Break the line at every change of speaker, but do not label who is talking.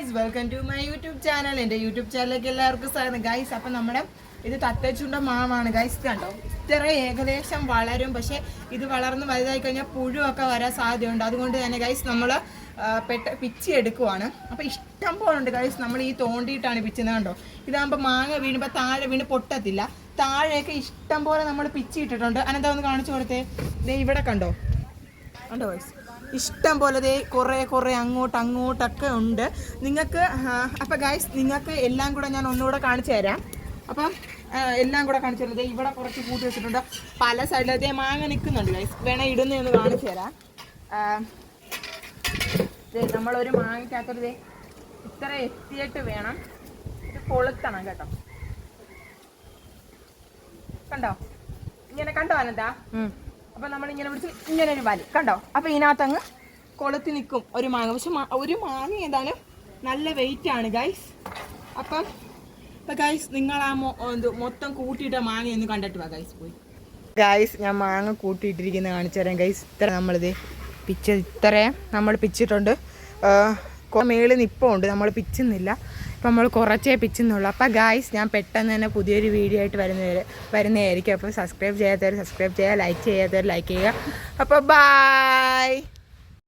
Guys, welcome to my YouTube channel. എൻ്റെ YouTube ചാനലിലേക്ക് എല്ലാവർക്കും സ്വാഗതം ഗൈസ്. അപ്പം നമ്മുടെ ഇത് തത്തച്ചുണ്ട മാവാണ് ഗൈസ്. കണ്ടോ, ഇത്ര ഏകദേശം വളരും, പക്ഷേ ഇത് വളർന്ന് വലുതായി കഴിഞ്ഞാൽ പുഴുവൊക്കെ വരാൻ സാധ്യതയുണ്ട്. അതുകൊണ്ട് തന്നെ ഗൈസ് നമ്മൾ പിച്ചി എടുക്കുവാണ്. അപ്പോൾ ഇഷ്ടം പോലെ ഉണ്ട് ഗൈസ്. നമ്മൾ ഈ തോണ്ടിയിട്ടാണ് പിച്ചുന്നത്. കണ്ടോ, ഇതാകുമ്പോൾ മാങ്ങ വീണുമ്പോൾ താഴെ വീണ് പൊട്ടത്തില്ല. താഴെയൊക്കെ ഇഷ്ടം പോലെ നമ്മൾ പിച്ചി ഇട്ടിട്ടുണ്ട്. അനന്താ ഒന്ന് കാണിച്ചു കൊടുത്തേ. ദേ ഇവിടെ കണ്ടോ ഗൈസ്, ഇഷ്ടം പോലെ ദേ കുറേ അങ്ങോട്ടൊക്കെ ഉണ്ട് നിങ്ങൾക്ക്. അപ്പോൾ ഗൈസ്, നിങ്ങൾക്ക് എല്ലാം കൂടെ ഞാൻ ഒന്നുകൂടെ കാണിച്ചു തരാം. അപ്പം എല്ലാം കൂടെ കാണിച്ചു തരാം. ഇവിടെ കുറച്ച് കൂട്ടി വെച്ചിട്ടുണ്ട്. പല സൈഡിലതേ മാങ്ങ നിൽക്കുന്നുണ്ട് ഗൈസ്. വേണേ ഇടുന്നതൊന്ന് കാണിച്ചു തരാം. നമ്മളൊരു മാങ്ങയ്ക്കകത്തൊരു ഇത്ര എത്തിയിട്ട് വേണം ഇത് കൊളുത്തണം കേട്ടോ. കണ്ടോ, ഇങ്ങനെ കണ്ടോ അനന്താ? അപ്പം നമ്മളിങ്ങനെ പിടിച്ച് ഇങ്ങനെ ഒരു വലി കണ്ടോ. അപ്പം ഇതിനകത്തങ്ങ് കൊളുത്തി നിൽക്കും ഒരു മാങ്ങ. പക്ഷെ ഒരു മാങ്ങ ഏതാണ് നല്ല വെയിറ്റ് ആണ് ഗൈസ്. അപ്പം ഗൈസ്, നിങ്ങൾ ആ മൊത്തം കൂട്ടിയിട്ട മാങ്ങ ഒന്ന് കണ്ടിട്ട് വാ ഗൈസ്. പോയി ഗൈസ്, ഞാൻ മാങ്ങ കൂട്ടിയിട്ടിരിക്കുന്നത് കാണിച്ചു തരാം ഗൈസ്. ഇത്ര നമ്മളിത് ഇത്രയും നമ്മൾ പിച്ചിട്ടുണ്ട്. മേളിൽ നിപ്പുണ്ട്, നമ്മൾ പിച്ചുന്നില്ല. അപ്പം നമ്മൾ കുറച്ചേ പിച്ചുന്നുള്ളൂ. അപ്പം ഗൈസ്, ഞാൻ പെട്ടെന്ന് തന്നെ പുതിയൊരു വീഡിയോ ആയിട്ട് വരുന്നതായിരിക്കും. അപ്പോൾ സബ്സ്ക്രൈബ് ചെയ്യാത്തവർ സബ്സ്ക്രൈബ് ചെയ്യുക, ലൈക്ക് ചെയ്യാത്തവർ ലൈക്ക് ചെയ്യുക. അപ്പോൾ ബൈ.